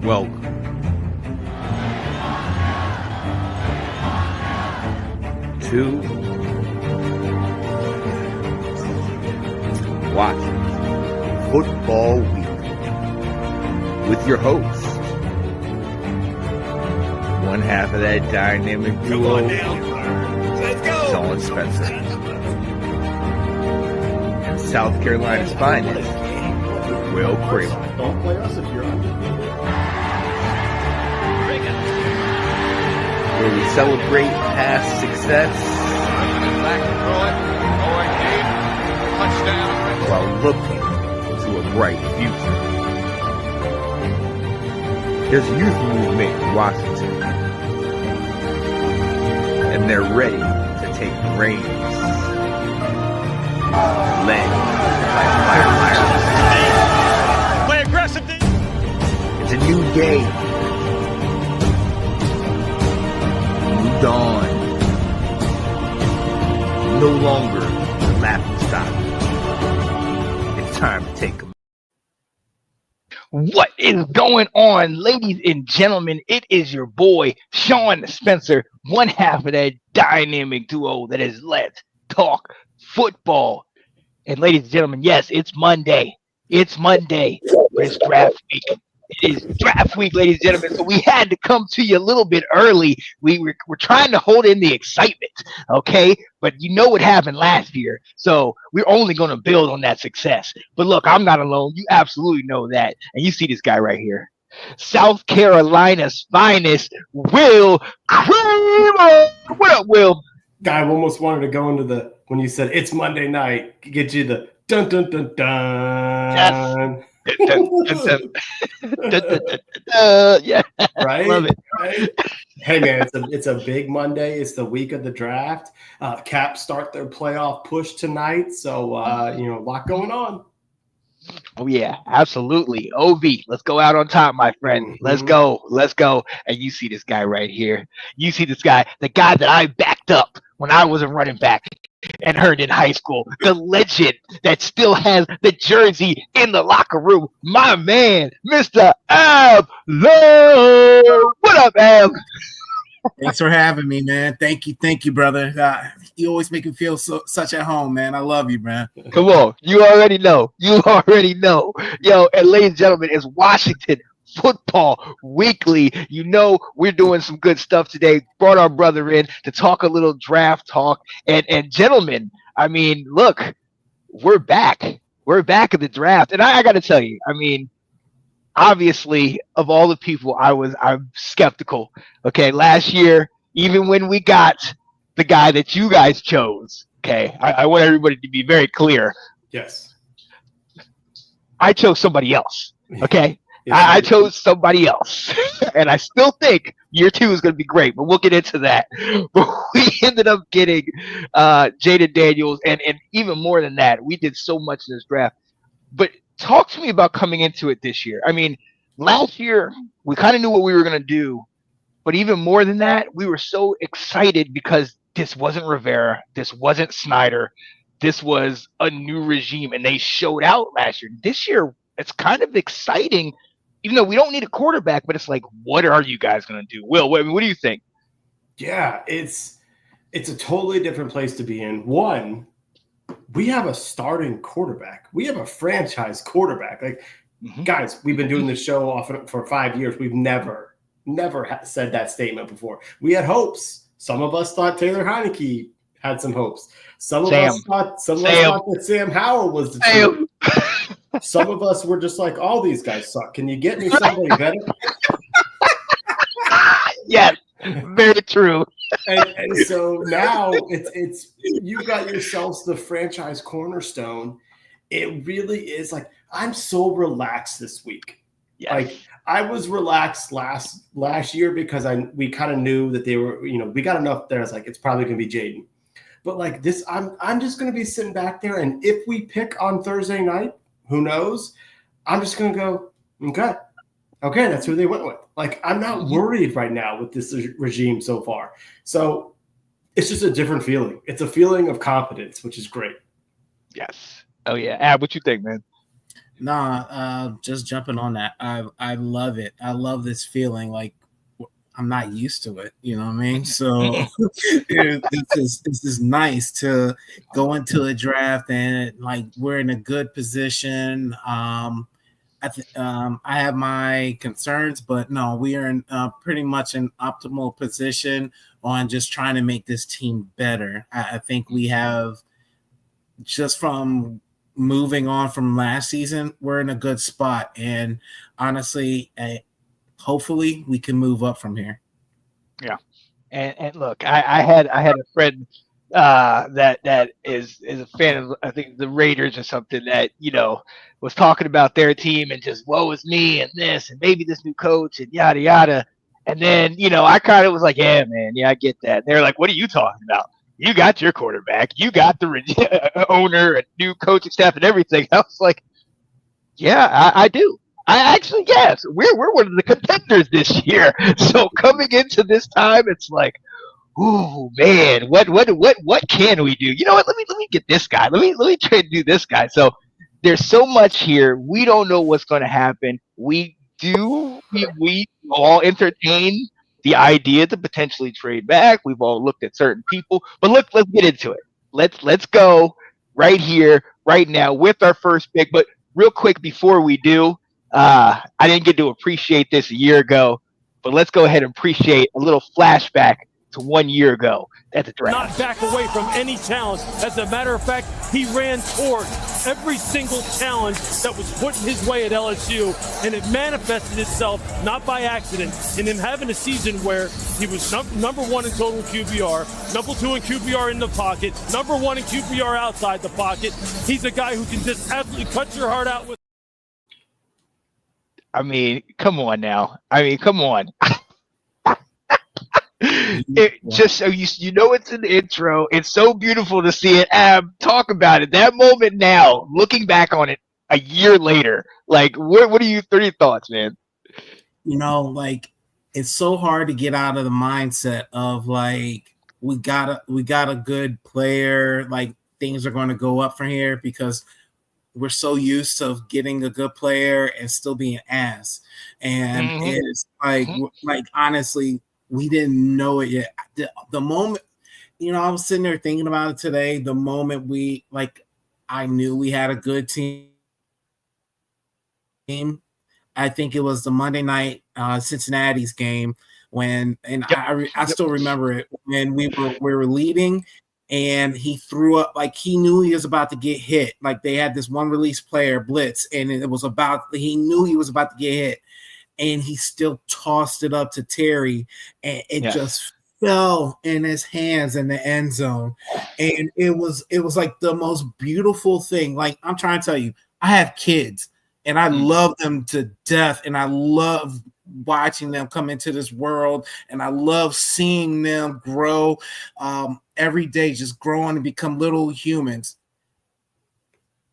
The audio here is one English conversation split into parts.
Welcome to Washington Football Week with your host, one half of that dynamic duo, Sean Spencer, and South Carolina's finest, Will Craven. Don't play us if you're undefeated. Where we celebrate past success while looking to a bright future. There's a youth movement in Washington, and they're ready to take the reins. Led by Fire. Play aggressive. It's a new day. New dawn. No longer the laughing stock. It's time to take them. What is going on, ladies and gentlemen? It is your boy, Sean Spencer, one half of that dynamic duo that is Let's Talk Football. And ladies and gentlemen, yes, it's Monday. It's Monday. It's draft week. It is draft week, ladies and gentlemen. So we had to come to you a little bit early. We're trying to hold in the excitement, okay? But you know what happened last year. So we're only going to build on that success. But look, I'm not alone. You absolutely know that. And you see this guy right here. South Carolina's finest, Will Craven. What up, Will? Guy almost wanted to go into the, when you said it's Monday night, get you the dun dun dun dun. Yes. Yeah, right? Love it. Right? Hey man, it's a big Monday. It's the week of the draft. Caps start their playoff push tonight, so a lot going on. Oh yeah, absolutely. OV, let's go out on top, my friend. Let's go. And you see this guy right here. You see this guy, the guy that I backed up when I was a running back and heard in high school, the legend that still has the jersey in the locker room, my man, Mr. Ab Lowe. What up, Ab? Thanks for having me, man. Thank you, brother. You always make me feel such at home, man. I love you, man. Come on, you already know. Yo, and ladies and gentlemen, it's Washington Football Weekly. You know we're doing some good stuff today. Brought our brother in to talk a little draft talk. And gentlemen, I mean, look, we're back. We're back at the draft. And I got to tell you, I mean, obviously, of all the people, I'm skeptical. Okay, last year, even when we got the guy that you guys chose, okay, I want everybody to be very clear. Yes. I chose somebody else. Okay. Yes, I chose somebody else. And I still think year 2 is going to be great, but we'll get into that. But we ended up getting Jaden Daniels, and even more than that, we did so much in this draft. But talk to me about coming into it this year. I mean, last year, we kind of knew what we were going to do. But even more than that, we were so excited because this wasn't Rivera. This wasn't Snyder. This was a new regime, and they showed out last year. This year, it's kind of exciting. Even though we don't need a quarterback, but it's like, what are you guys going to do? Will, what do you think? Yeah, it's a totally different place to be in. One, we have a starting quarterback. We have a franchise quarterback. Like, guys, we've been doing this show often for 5 years. We've never said that statement before. We had hopes. Some of us thought Taylor Heineke had some hopes. Some of us thought that Sam Howell was the truth. Some of us were just like, all these guys suck. Can you get me somebody better? Yes, very true. And so now it's you got yourselves the franchise cornerstone. It really is like, I'm so relaxed this week. Yes. Like, I was relaxed last year because we kind of knew that they were, we got enough there. I was like, it's probably gonna be Jaden. But like this, I'm just gonna be sitting back there, and if we pick on Thursday night, who knows? I'm just gonna go, okay, that's who they went with. Like, I'm not worried right now with this regime so far. So it's just a different feeling. It's a feeling of confidence, which is great. Yes. Oh yeah. Ab, what you think, man? Just jumping on that. I love it. I love this feeling. Like I'm not used to it. You know what I mean? So this is nice to go into a draft and like we're in a good position. I have my concerns, but no, we are in pretty much an optimal position on just trying to make this team better. I think we have just from moving on from last season, we're in a good spot. And honestly, hopefully we can move up from here. Yeah. And look, I had a friend that is a fan of, I think, the Raiders or something, that was talking about their team and just woe is me and this and maybe this new coach and yada yada. And then I kind of was like, yeah, man, yeah, I get that. And they're like, what are you talking about? You got your quarterback, you got the owner and new coaching staff and everything. I was like, yeah, I do. I actually, yes, we're one of the contenders this year. So coming into this time, it's like, ooh, man, what can we do? You know what? Let me get this guy. Let me try to do this guy. So there's so much here. We don't know what's going to happen. We all entertain the idea to potentially trade back. We've all looked at certain people, but let's get into it. Let's go right here, right now with our first pick. But real quick before we do, I didn't get to appreciate this a year ago, but let's go ahead and appreciate a little flashback to 1 year ago at the draft. Not back away from any challenge. As a matter of fact, he ran toward every single challenge that was put in his way at LSU, and it manifested itself not by accident in him having a season where he was number one in total QBR, number two in QBR in the pocket, number one in QBR outside the pocket. He's a guy who can just absolutely cut your heart out with. I mean, come on now. Come on. Just so it's in the intro. It's so beautiful to see it. Talk about it. That moment now, looking back on it a year later, like what are your thoughts, man? Like it's so hard to get out of the mindset of like we got a good player, like things are going to go up from here, because we're so used to getting a good player and still being ass. And it's like honestly, we didn't know it yet. The moment, I was sitting there thinking about it today. The moment I knew we had a good team. I think it was the Monday night Cincinnati's game I still remember it when we were leading, and he threw up like he knew he was about to get hit. Like they had this one release player blitz, and he knew he was about to get hit. And he still tossed it up to Terry, and it just fell in his hands in the end zone. And it was like the most beautiful thing. Like I'm trying to tell you, I have kids, and I love them to death, and I love watching them come into this world, and I love seeing them grow every day, just growing and become little humans.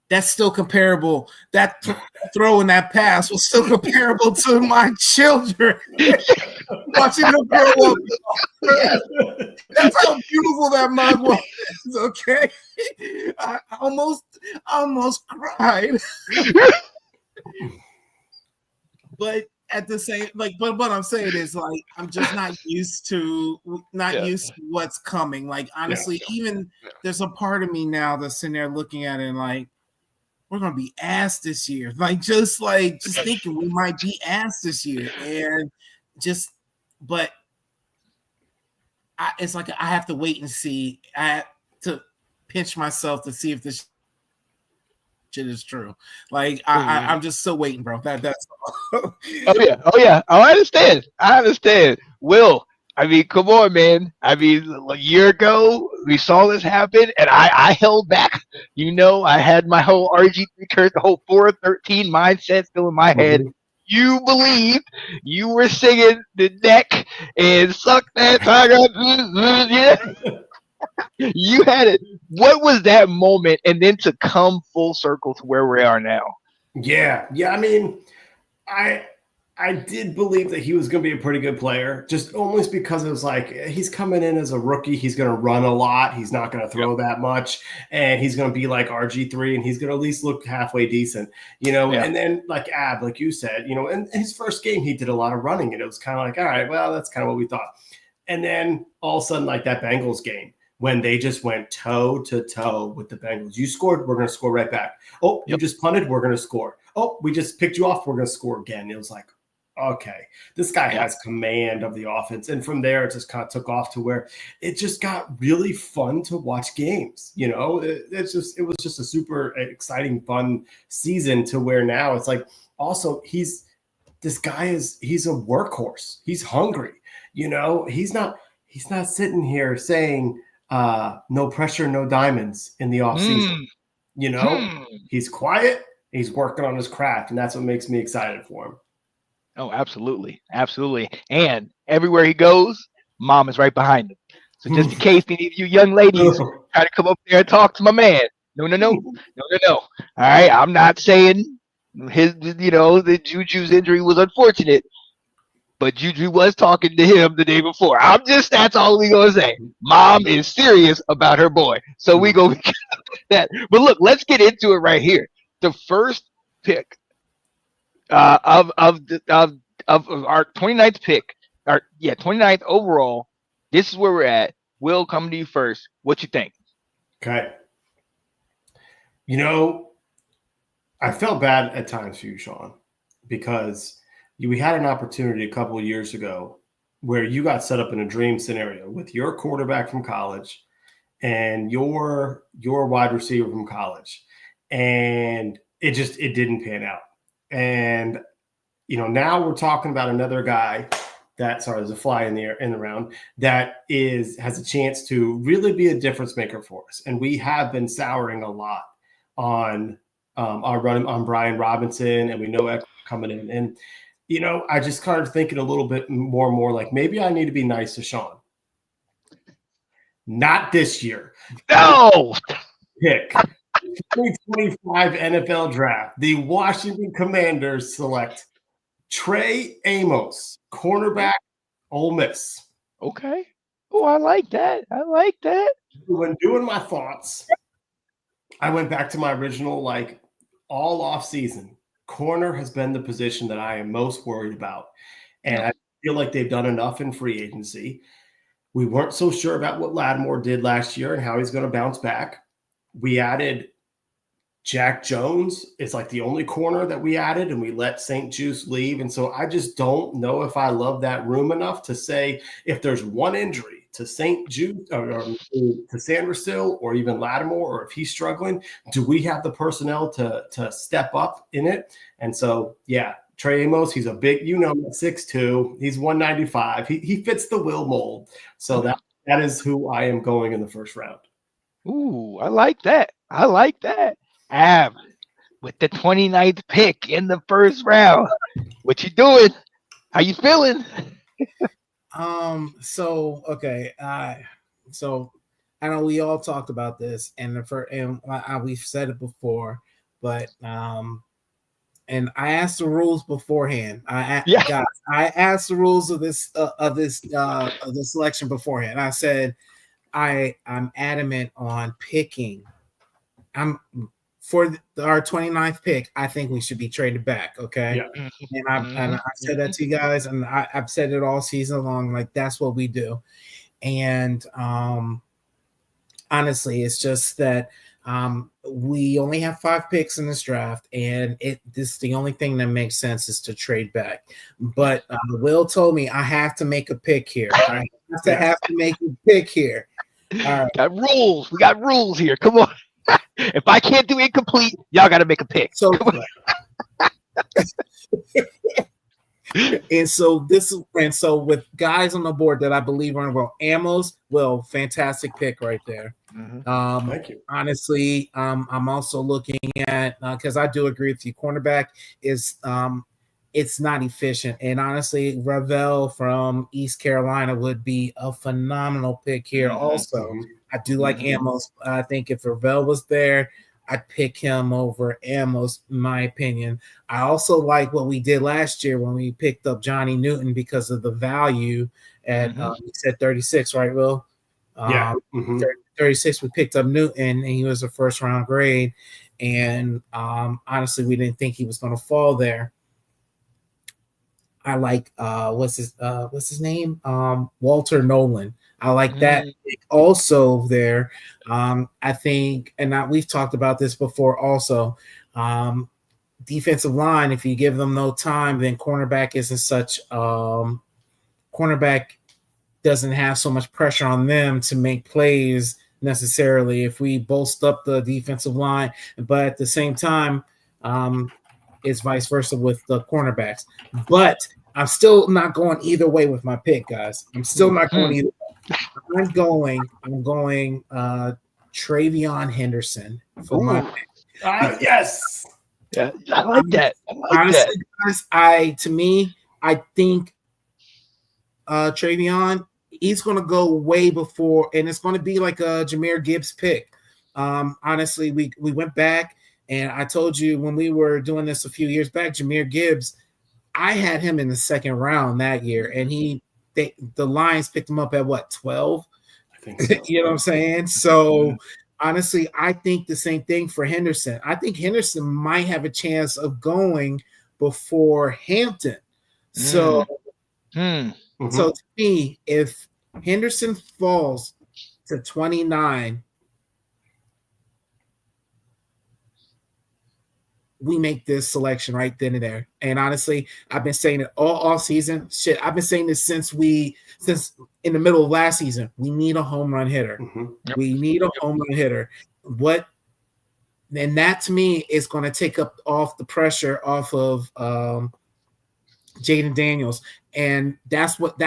That's still comparable. That throw in that pass was still comparable to my children watching them grow up. That's how beautiful that mug was. Okay, I almost cried. But at the same, but what I'm saying is like I'm just not used to what's coming. Like honestly, even there's a part of me now that's sitting there looking at it and like, we're gonna be ass this year. Just thinking we might be ass this year, and it's like I have to wait and see. I have to pinch myself to see if this shit is true. Like I'm just still waiting, bro. That's all. Oh yeah. I understand. Will, come on, man. A year ago, we saw this happen, and I held back. I had my whole RG3 curse, the whole 4-13 mindset still in my head. You believed. You were singing the neck and suck that tiger. You had it. What was that moment, and then to come full circle to where we are now? Yeah. I did believe that he was going to be a pretty good player, just almost because it was like he's coming in as a rookie. He's going to run a lot. He's not going to throw that much. And he's going to be like RG3, and he's going to at least look halfway decent, And then like you said, in his first game, he did a lot of running, and it was kind of like, all right, well, that's kind of what we thought. And then all of a sudden, like that Bengals game, when they just went toe to toe with the Bengals. You scored, we're going to score right back. Oh, you just punted, we're going to score. Oh, we just picked you off, we're going to score again. It was like, okay, this guy has command of the offense. And from there, it just kind of took off to where it just got really fun to watch games. It was just a super exciting, fun season to where now it's like, also he's a workhorse. He's hungry. He's not sitting here saying no pressure, no diamonds in the offseason. He's quiet. He's working on his craft. And that's what makes me excited for him. Oh, absolutely. Absolutely. And everywhere he goes, mom is right behind him. So just in case any of you young ladies try to come up there and talk to my man. No. All right. I'm not saying the Juju's injury was unfortunate, but Juju was talking to him the day before. That's all we going to say. Mom is serious about her boy. So we go that. But look, let's get into it right here. The first pick of our 29th pick, 29th overall. This is where we're at. Will, come to you first. What you think? Okay. I felt bad at times for you, Sean, because we had an opportunity a couple of years ago where you got set up in a dream scenario with your quarterback from college and your wide receiver from college, and it didn't pan out. And now we're talking about another guy there's a fly in the round that has a chance to really be a difference maker for us. And we have been souring a lot on our run on Brian Robinson, and we know Eckler coming in. And I just started thinking a little bit more and more like maybe I need to be nice to Sean. Not this year. No. Pick 2025 NFL Draft. The Washington Commanders select Trey Amos, cornerback, Ole Miss. Okay. Oh, I like that. When doing my thoughts, I went back to my original, all off season. Corner has been the position that I am most worried about. And I feel like they've done enough in free agency. We weren't so sure about what Lattimore did last year and how he's going to bounce back. We added Jack Jones. It's like the only corner that we added, and we let St. Juice leave. And so I just don't know if I love that room enough to say if there's one injury to St. Juice or to Sandersill or even Lattimore, or if he's struggling, do we have the personnel to step up in it? And so, Trey Amos, he's a big, 6'2", he's 195. He fits the Will mold. So that is who I am going in the first round. Ooh, I like that. With the 29th pick in the first round. What you doing? How you feeling? So I know we all talked about this and we've said it before, but and I asked the rules beforehand. I asked the rules of this the selection beforehand. I said I'm adamant on picking. For our 29th pick, I think we should be traded back. Okay. Yeah. And I said that to you guys, and I've said it all season long. Like, that's what we do. And honestly, it's just that we only have 5 picks in this draft, and this is the only thing that makes sense is to trade back. But Will told me I have to make a pick here. I have to make a pick here. All right. Got rules. We got rules here. Come on. If I can't do incomplete, y'all got to make a pick. So, so with guys on the board that I believe are well, Amos, fantastic pick right there. Mm-hmm. Thank you. Honestly, I'm also looking at because I do agree with you. Cornerback is it's not efficient, and honestly, Ravel from East Carolina would be a phenomenal pick here. Mm-hmm. Also, I do like Amos. I think if Ravel was there, I'd pick him over Amos, in my opinion. I also like what we did last year when we picked up Johnny Newton because of the value at he said 36, right, Will? Yeah. 36, we picked up Newton, and he was a first-round grade. And honestly, we didn't think he was going to fall there. I like what's his name? Walter Nolan. I like that also there. I think, and we've talked about this before also. Defensive line, if you give them no time, then cornerback isn't such cornerback doesn't have so much pressure on them to make plays necessarily if we bolster up the defensive line, but at the same time, it's vice versa with the cornerbacks. But I'm still not going either way with my pick, guys. I'm still not going either way. I'm going Travion Henderson for my pick. Yes. Yeah, I like that. Honestly, guys, I think Travion, he's going to go way before, and it's going to be like a Jahmyr Gibbs pick. Honestly, we went back, and I told you when we were doing this a few years back, Jahmyr Gibbs, I had him in the second round that year, and the Lions picked him up at what, 12? I think so. You know what I'm saying? So honestly, I think the same thing for Henderson. I think Henderson might have a chance of going before Hampton. So, so to me, if Henderson falls to 29, we make this selection right then and there. And honestly, I've been saying it all season. Shit, I've been saying this since in the middle of last season. We need a home run hitter. We need a home run hitter. And that to me is going to take up off the pressure off of Jaden Daniels. And that's what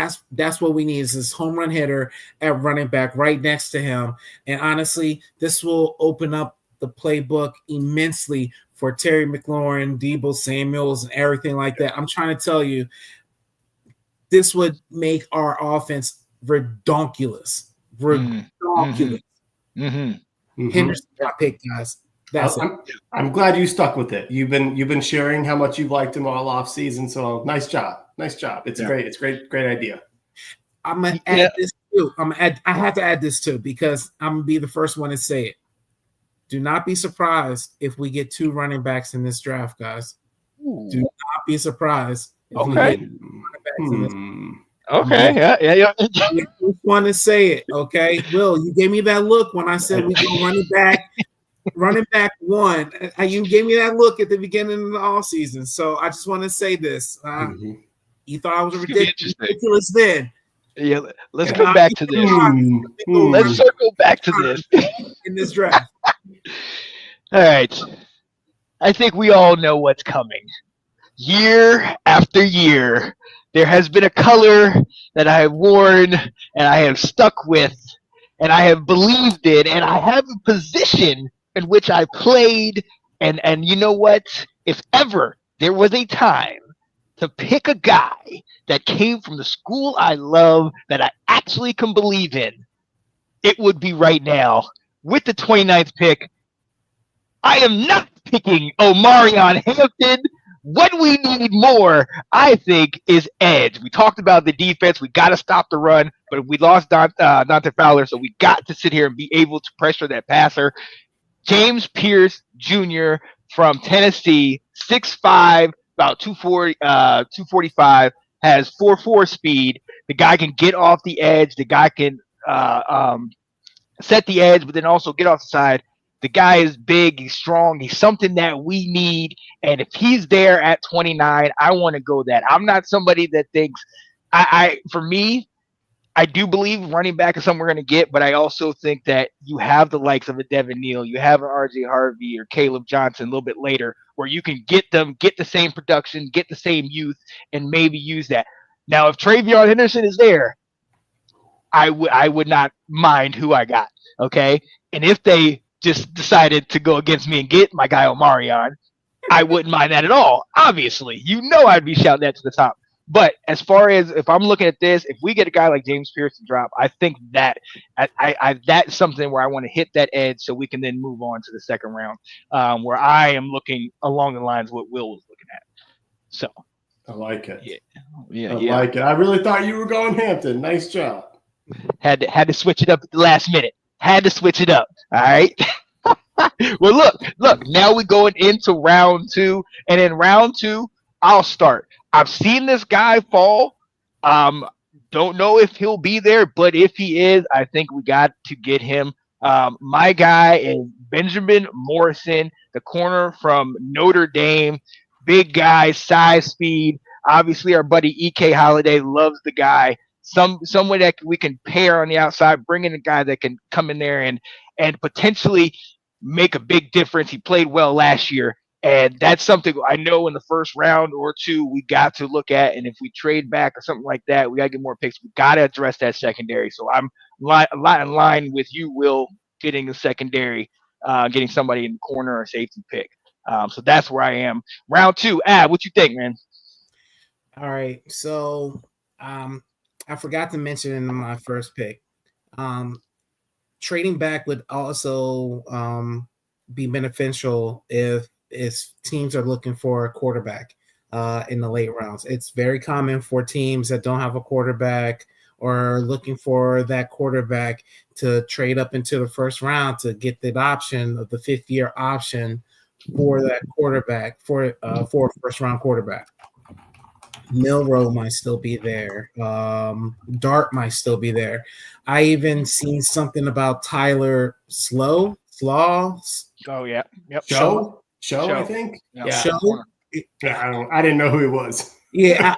we need is this home run hitter at running back right next to him. And honestly, this will open up the playbook immensely for Terry McLaurin, Deebo Samuels, and everything like that. I'm trying to tell you, this would make our offense redonkulous. Redonkulous. Henderson got picked, guys. I'm glad you stuck with it. You've been sharing how much you've liked him all off season. So nice job. It's great. It's great idea. I'm gonna add this too. I have to add this too because I'm gonna be the first one to say it. Do not be surprised if we get 2 running backs in this draft, guys. Do not be surprised. Okay. Okay. Yeah. I just want to say it. Okay. Will, you gave me that look when I said we go running back 1. You gave me that look at the beginning of the all season. So I just want to say this. You thought I was ridiculous then. Yeah, let's come back to this. Let's circle back to this in this draft. All right. I think we all know what's coming. Year after year, there has been a color that I have worn and I have stuck with and I have believed in and I have a position in which I played. And you know what? If ever there was a time to pick a guy that came from the school I love that I actually can believe in, it would be right now. With the 29th pick, I am not picking Omarion Hampton. What we need more, I think, is edge. We talked about the defense. We got to stop the run, but we lost Dante Fowler, so we got to sit here and be able to pressure that passer. James Pierce Jr. from Tennessee, 6'5", about 240, 245, has 4.4 speed. The guy can get off the edge. The guy can set the edge, but then also get off the side. The guy is big. He's strong. He's something that we need. And if he's there at 29, I want to go that. I'm not somebody that thinks for me, I do believe running back is something we're going to get, but I also think that you have the likes of a Devin Neal, you have an RJ Harvey or Caleb Johnson a little bit later where you can get them, get the same production, get the same youth, and maybe use that. Now, if Travion Henderson is there, I would not mind who I got, okay? And if they just decided to go against me and get my guy Omarion, I wouldn't mind that at all. Obviously, I'd be shouting that to the top. But as far as if I'm looking at this, if we get a guy like James Pierce to drop, I think that that's something where I want to hit that edge so we can then move on to the second round, where I am looking along the lines of what Will was looking at. So I like it. Yeah, like it. I really thought you were going Hampton. Nice job. Had to switch it up at the last minute. Had to switch it up. All right. Well, look. Now we're going into round 2, and in round 2, I'll start. I've seen this guy fall. Don't know if he'll be there, but if he is, I think we got to get him. My guy is Benjamin Morrison, the corner from Notre Dame. Big guy, size, speed. Obviously, our buddy E.K. Holiday loves the guy. Someone that we can pair on the outside, bring in a guy that can come in there and potentially make a big difference. He played well last year. And that's something I know in the first round or two we got to look at. And if we trade back or something like that, we got to get more picks. We got to address that secondary. So I'm a lot in line with you, Will, getting the secondary, getting somebody in the corner or safety pick. So that's where I am. Round 2, what you think, man? All right. So I forgot to mention in my first pick, trading back would also be beneficial if teams are looking for a quarterback in the late rounds. It's very common for teams that don't have a quarterback or looking for that quarterback to trade up into the first round to get the option of the 5th-year option for that quarterback, for a first-round quarterback. Milrow might still be there. Dart might still be there. I even seen something about Tyler Slaw. Oh, yeah. Yep. Show, I think. Yeah. Show. I didn't know who he was. Yeah.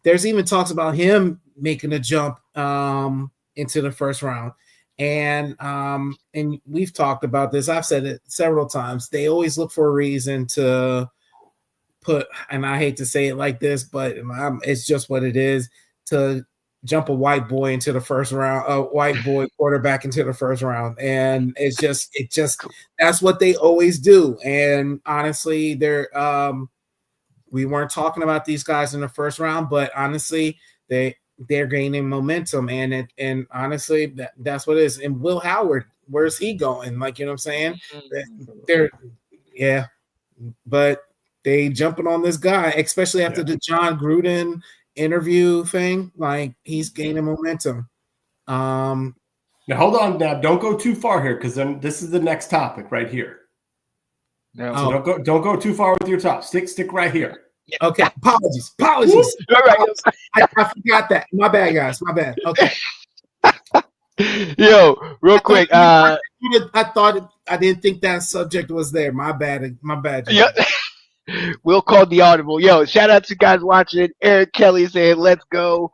There's even talks about him making a jump into the first round. And we've talked about this. I've said it several times. They always look for a reason to put, and I hate to say it like this, but it's just what it is, to jump a white boy into the first round, a white boy quarterback into the first round. And it just that's what they always do. And honestly, we weren't talking about these guys in the first round, but honestly, they're gaining momentum. And honestly, that's what it is. And Will Howard, where's he going? Like, you know what I'm saying? But they jumping on this guy, especially after the John Gruden interview thing. Like, he's gaining momentum. Now hold on, Dab. Don't go too far here, because then this is the next topic right here. No. So don't go too far with your top. Stick right here. Okay. Apologies. All right. I forgot that. My bad, guys. My bad. Okay. Yo, real quick. I didn't think that subject was there. My bad. Yeah. We'll call the audible. Yo, shout out to guys watching. Eric Kelly saying, let's go.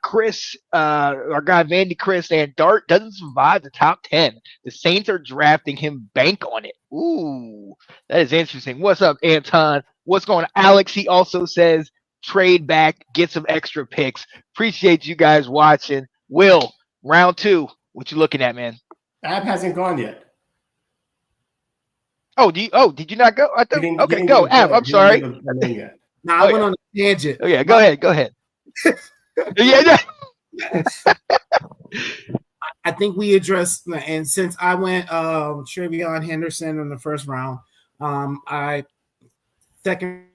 Chris, our guy Vandy Chris saying, Dart doesn't survive the top 10. The Saints are drafting him. Bank on it. Ooh, that is interesting. What's up, Anton? What's going on? Alex, he also says, trade back, get some extra picks. Appreciate you guys watching. Will, round 2, what you looking at, man? Ab hasn't gone yet. Did you not go? Okay, go. Ab, I'm sorry. No, I went on a tangent. Oh, yeah, go ahead. Yeah. I think we addressed, and since I went Trevion Henderson in the first round, second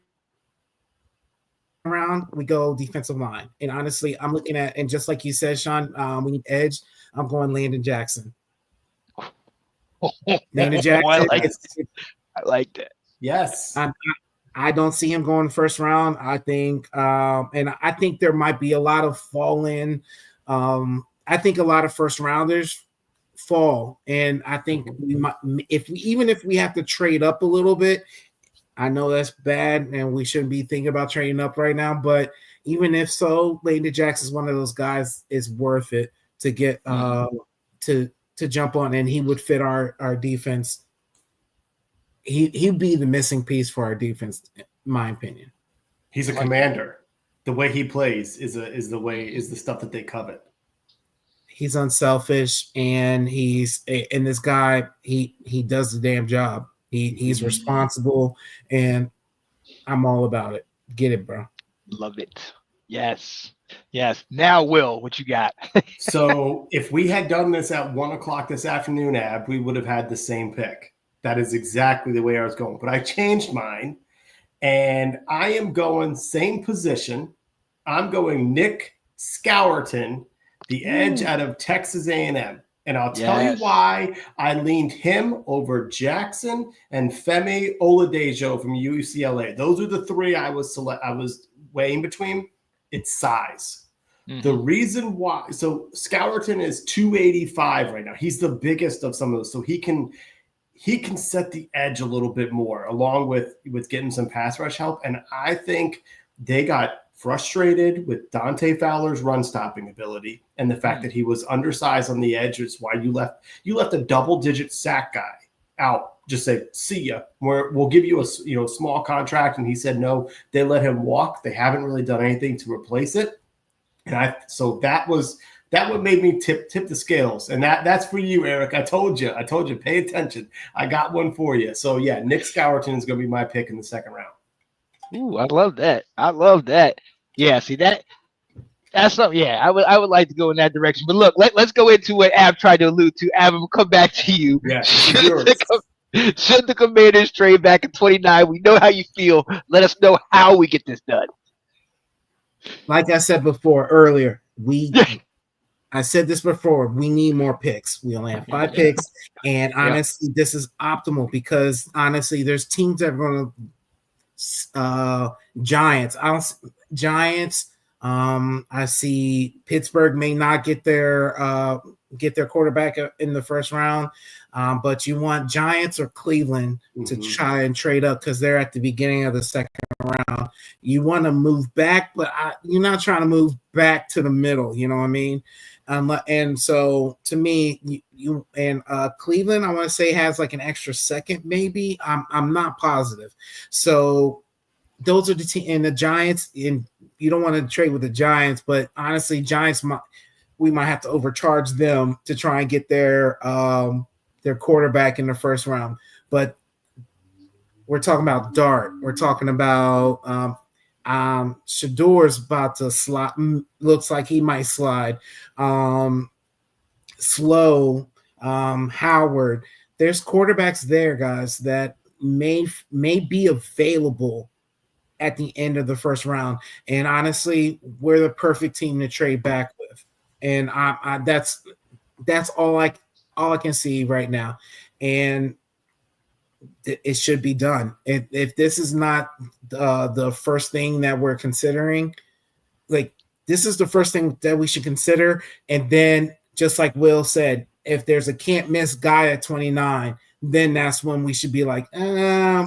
round we go defensive line. And honestly, I'm looking at, and just like you said, Sean, we need edge. I'm going Landon Jackson. Landon Jackson. I like that. Yes. I don't see him going first round. I think, and I think there might be a lot of fall in. I think a lot of first rounders fall, and I think we might, even if we have to trade up a little bit. I know that's bad, and we shouldn't be thinking about trading up right now. But even if so, Landon Jackson is one of those guys. Is worth it to get to jump on, and he would fit our defense. He'd be the missing piece for our defense, in my opinion. He's a commander. The way he plays is the stuff that they covet. He's unselfish, and this guy he does the damn job. He's responsible, and I'm all about it. Get it, bro. Love it. Yes. Yes. Now, Will, what you got? So if we had done this at 1:00 this afternoon, Ab, we would have had the same pick. That is exactly the way I was going. But I changed mine, and I am going same position. I'm going Nick Scourton, the edge out of Texas A&M. And I'll tell you why I leaned him over Jackson and Femi Oladejo from UCLA. Those are the three I was weighing between. It's size. The reason why, so Scourton is 285 right now. He's the biggest of some of those, so he can set the edge a little bit more, along with getting some pass rush help. And I think they got frustrated with Dante Fowler's run stopping ability and the fact that he was undersized on the edge. Is why you left a double-digit sack guy out. Just say, see ya. We'll give you a small contract, and he said no. They let him walk. They haven't really done anything to replace it. And so that what made me tip the scales. And that's for you, Eric. I told you, pay attention. I got one for you. So yeah, Nick Scourton is going to be my pick in the second round. Ooh, I love that. Yeah, see that's something. Yeah, I would like to go in that direction. But look, let's go into what Ab tried to allude to. Ab, we'll come back to you. Yeah, should the Commanders trade back in 29? We know how you feel. Let us know how we get this done. Like I said before earlier, I said this before, we need more picks. We only have 5 picks, and honestly, this is optimal because honestly, there's teams that are going to Giants. I see Pittsburgh may not get their quarterback in the first round, but you want Giants or Cleveland to try and trade up because they're at the beginning of the second round. You want to move back, but you're not trying to move back to the middle. You know what I mean? And so to me, you and Cleveland, I want to say has like an extra second, maybe. I'm not positive. So those are the team and the Giants. And you don't want to trade with the Giants, but honestly, we might have to overcharge them to try and get their quarterback in the first round. But we're talking about Dart. We're talking about Shador's about to slide. Looks like he might slide. Slow, Howard. There's quarterbacks there, guys, that may be available at the end of the first round. And honestly, we're the perfect team to trade back with. And that's all I can see right now. And it should be done. If this is not the first thing that we're considering, like this is the first thing that we should consider. And then just like Will said, if there's a can't miss guy at 29, then that's when we should be like,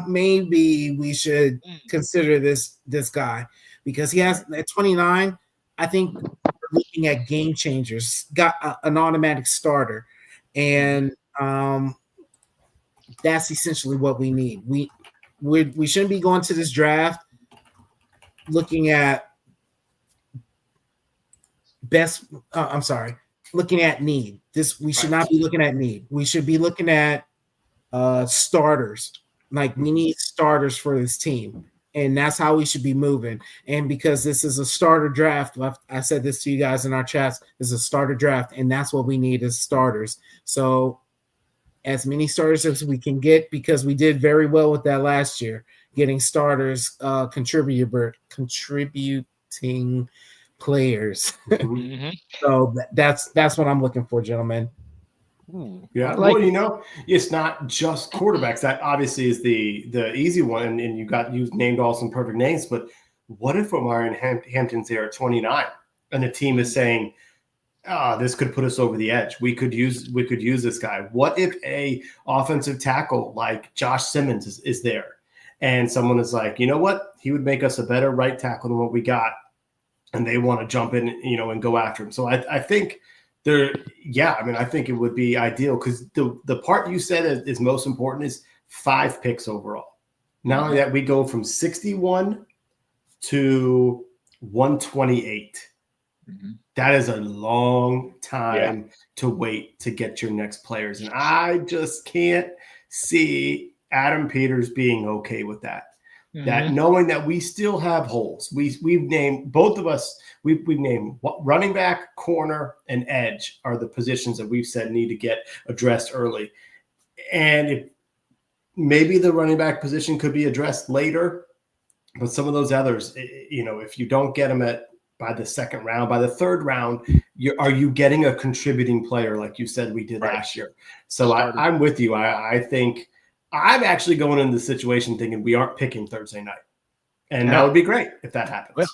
maybe we should consider this guy because he has at 29. I think we're looking at game changers, got an automatic starter, and that's essentially what we need. We shouldn't be going to this draft looking at looking at need. We should not be looking at need. We should be looking at starters. Like we need starters for this team, and that's how we should be moving. And because this is a starter draft, I said this to you guys in our chats, this is a starter draft, and that's what we need is starters. So as many starters as we can get, because we did very well with that last year, getting starters, contributing players. So that's what I'm looking for, gentlemen. Yeah, well, it's not just quarterbacks. That obviously is the easy one, and you named all some perfect names. But what if Omar and Hampton's there at 29, and the team is saying, this could put us over the edge. We could use this guy. What if a offensive tackle like Josh Simmons is there, and someone is like, you know what, he would make us a better right tackle than what we got, and they want to jump in, and go after him. So I think. I think it would be ideal because the part you said is most important is 5 picks overall. Now that we go from 61 to 128, that is a long time to wait to get your next players. And I just can't see Adam Peters being okay with that. that knowing that we still have holes. We've named both of us. We've named running back, corner, and edge are the positions that we've said need to get addressed early. And if maybe the running back position could be addressed later, but some of those others, if you don't get them by the second round, by the third round, are you getting a contributing player like you said we did last year? So I'm with you. I think I'm actually going into the situation thinking we aren't picking Thursday night, and that would be great if that happens. Well,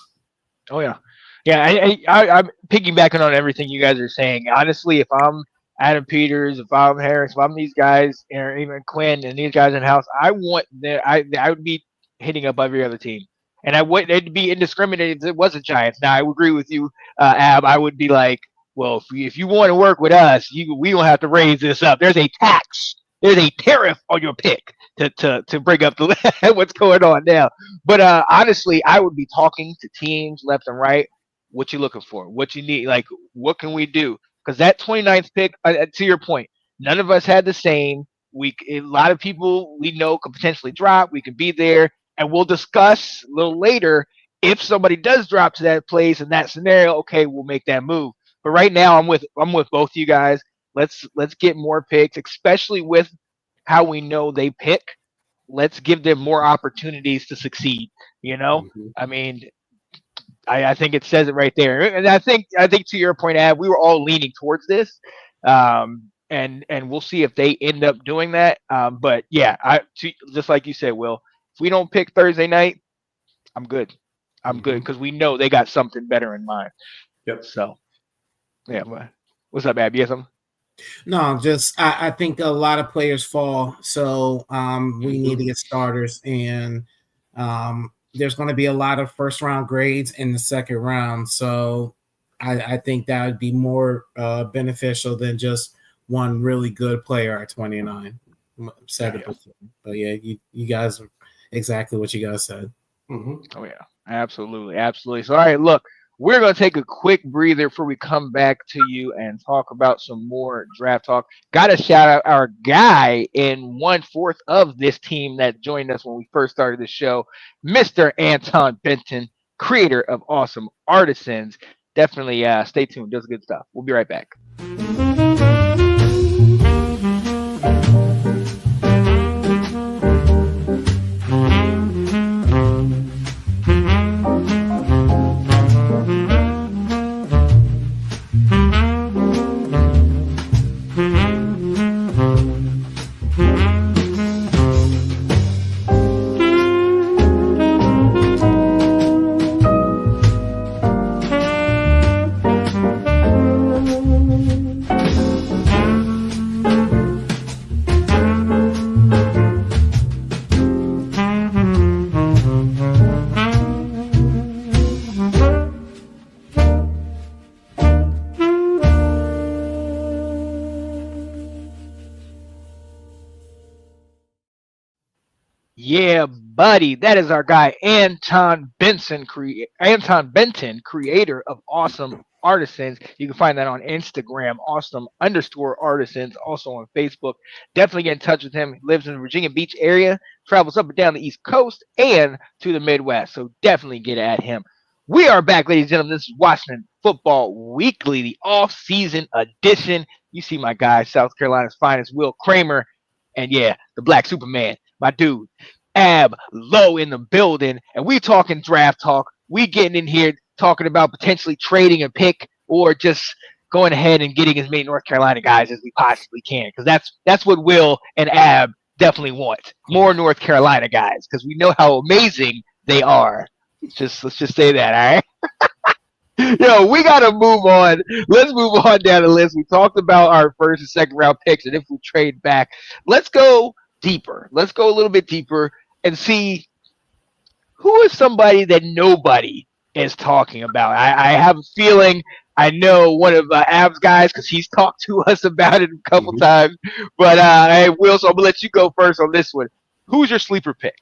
oh yeah, yeah. I'm piggybacking on everything you guys are saying. Honestly, if I'm Adam Peters, if I'm Harris, if I'm these guys, or even Quinn and these guys in house, I would be hitting up every other team. And it'd be indiscriminate if it wasn't Giants. Now, I would agree with you, Ab. I would be like, well, if you want to work with us, we don't have to raise this up. There's a tax. There's a tariff on your pick to bring up what's going on now. But honestly, I would be talking to teams left and right. What you looking for? What you need? Like, what can we do? Because that 29th pick, to your point, none of us had the same. A lot of people we know could potentially drop. We could be there. And we'll discuss a little later if somebody does drop to that place in that scenario. Okay, we'll make that move. But right now, I'm with both you guys. Let's get more picks, especially with how we know they pick. Let's give them more opportunities to succeed. I mean, I think it says it right there. And I think to your point, Ab, we were all leaning towards this. And we'll see if they end up doing that. But yeah, just like you said, Will. If we don't pick Thursday night, I'm good. I'm good because we know they got something better in mind. Yep. So, yeah. What's up, Ab? You have something? No, just I think a lot of players fall, so we need to get starters, and there's going to be a lot of first-round grades in the second round. So I think that would be more beneficial than just one really good player at 29. Said it before, but yeah, you guys are exactly what you guys said. Oh yeah, absolutely. So all right, look, we're gonna take a quick breather before we come back to you and talk about some more draft talk. Got to shout out our guy in 1/4 of this team that joined us when we first started the show, Mr. Anton Benton, creator of Awesome Artisans. Definitely stay tuned. Does good stuff. We'll be right back. Yeah, buddy, that is our guy Anton Benton, creator of Awesome Artisans. You can find that on Instagram, awesome_artisans, also on Facebook. Definitely get in touch with him. He lives in the Virginia Beach area, travels up and down the East Coast and to the Midwest. So definitely get at him. We are back, ladies and gentlemen. This is Washington Football Weekly, the off-season edition. You see my guy, South Carolina's finest, Will Kramer, and yeah, the Black Superman, my dude, Ab Low in the building. And we talking draft talk. We getting in here talking about potentially trading a pick or just going ahead and getting as many North Carolina guys as we possibly can, because that's what Will and Ab definitely want. More North Carolina guys, because we know how amazing they are. Let's just say that, all right? Yo, we got to move on. Let's move on down the list. We talked about our first and second round picks and if we trade back. Let's go deeper. Let's go a little bit deeper and see who is somebody that nobody is talking about. I have a feeling I know one of Ab's guys because he's talked to us about it a couple times. But, hey, Will, so I'm going to let you go first on this one. Who's your sleeper pick?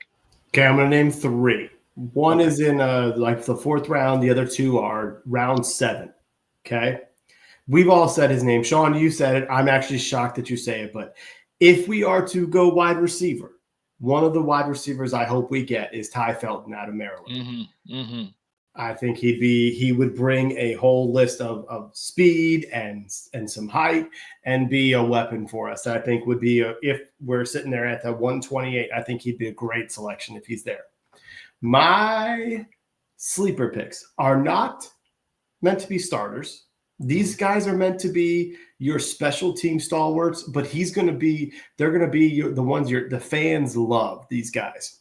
Okay, I'm going to name 3. One is in like the 4th round. The other 2 are round 7. Okay. We've all said his name. Sean, you said it. I'm actually shocked that you say it. But if we are to go wide receiver, one of the wide receivers I hope we get is Ty Felton out of Maryland. I think he would bring a whole list of speed and some height and be a weapon for us. I think would be if we're sitting there at the 128, I think he'd be a great selection if he's there. My sleeper picks are not meant to be starters. These guys are meant to be your special team stalwarts, but they're going to be the ones the fans love. These guys.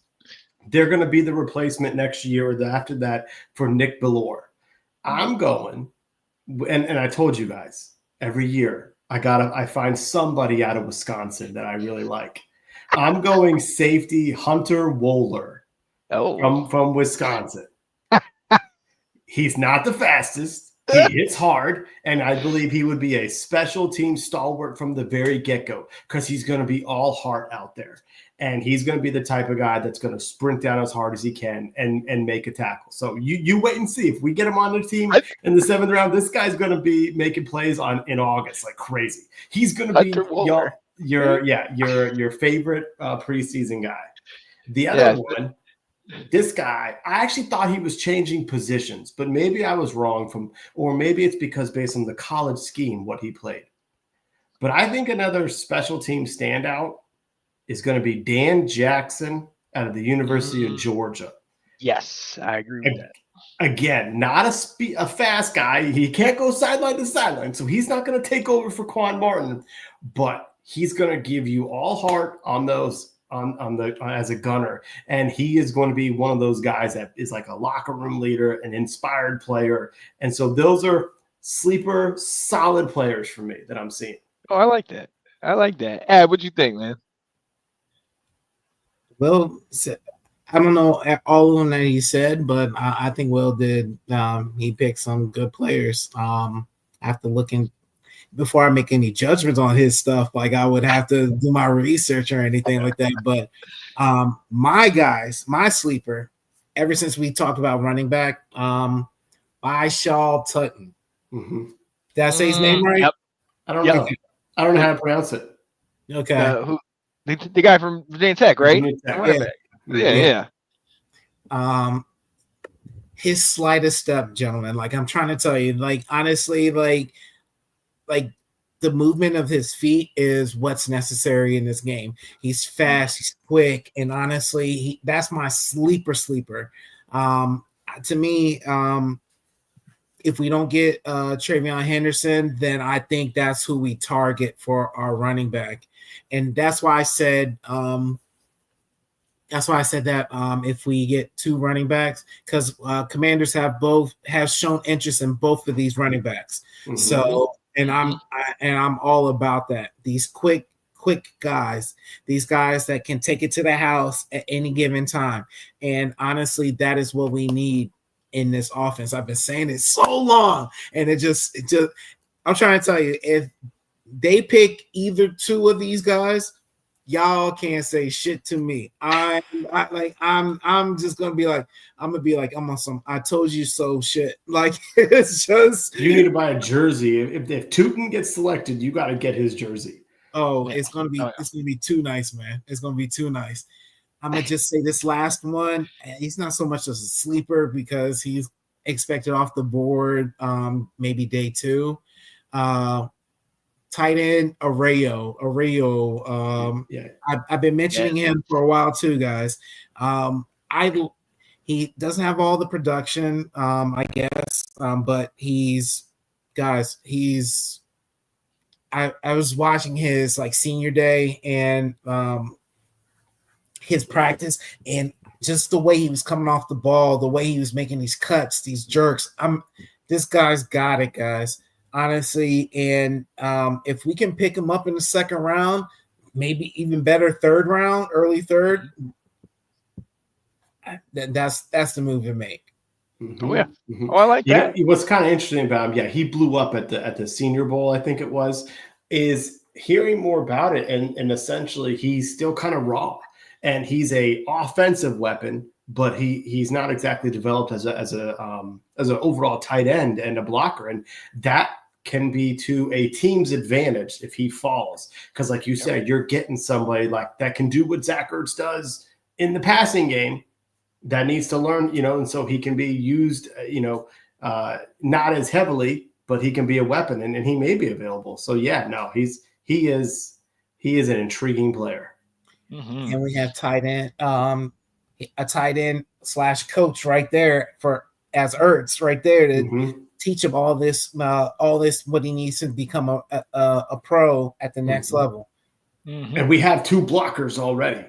They're going to be the replacement next year or after that for Nick Bellore. I'm going, and I told you guys, every year I find somebody out of Wisconsin that I really like. I'm going safety Hunter Wohler from Wisconsin. He's not the fastest. He hits hard, and I believe he would be a special team stalwart from the very get-go because he's going to be all heart out there. And he's going to be the type of guy that's going to sprint down as hard as he can and make a tackle. So you wait and see. If we get him on the team in the 7th round, this guy's going to be making plays in August like crazy. He's going to be your favorite preseason guy. The other one, this guy, I actually thought he was changing positions, but maybe I was wrong or maybe it's because based on the college scheme, what he played. But I think another special team standout is going to be Dan Jackson out of the University of Georgia. Yes, I agree with that. Again, not a fast guy. He can't go sideline to sideline, so he's not going to take over for Quan Martin, but he's going to give you all heart on those as a gunner, and he is going to be one of those guys that is like a locker room leader, an inspired player, and so those are sleeper solid players for me that I'm seeing. Oh, I like that. Ad, what you think, man? Well, I don't know all of them that he said, but I think Will did. He picked some good players. After looking, before I make any judgments on his stuff, like I would have to do my research or anything like that. But my sleeper, ever since we talked about running back, by Shaw Tutton. Mm-hmm. Did I say his name right? Yep. I don't know. I don't know how to pronounce it. Okay. The guy from Virginia Tech, right? Yeah. His slightest step, gentlemen. Like I'm trying to tell you, like honestly, like the movement of his feet is what's necessary in this game. He's fast, he's quick, and honestly, that's my sleeper. To me, if we don't get Travion Henderson, then I think that's who we target for our running back. And that's why I said that if we get 2 running backs, because Commanders have shown interest in both of these running backs. Mm-hmm. So, and I'm all about that. These quick guys, these guys that can take it to the house at any given time. And honestly, that is what we need in this offense. I've been saying it so long, and it just I'm trying to tell you, if they pick either 2 of these guys, y'all can't say shit to me. I'm just gonna be like, I'm on some I told you so shit. Like it's just you need to buy a jersey. If Tootin gets selected, you got to get his jersey. Oh, it's gonna be too nice, man. It's gonna be too nice. I'm gonna just say this last one. He's not so much as a sleeper because he's expected off the board, maybe day 2. Tight end Arroyo. I've been mentioning him for a while too, guys. He doesn't have all the production, I guess, but I was watching his like senior day and his practice, and just the way he was coming off the ball, the way he was making these cuts, these jerks. This guy's got it, guys. Honestly, and if we can pick him up in the 2nd round, maybe even better 3rd round, early 3rd, that's the move to make. Mm-hmm. Oh yeah, mm-hmm. I like that. What's kind of interesting about him, he blew up at the Senior Bowl, I think it was, is hearing more about it, and essentially he's still kind of raw, and he's a offensive weapon, but he's not exactly developed as an overall tight end and a blocker, and that can be to a team's advantage if he falls. Because like you said, you're getting somebody like that can do what Zach Ertz does in the passing game that needs to learn, and so he can be used, not as heavily, but he can be a weapon and he may be available. So yeah, no, he is an intriguing player. Mm-hmm. And we have a tight end / coach right there as Ertz right there to teach him all this what he needs to become a pro at the next level. Mm-hmm. And we have 2 blockers already.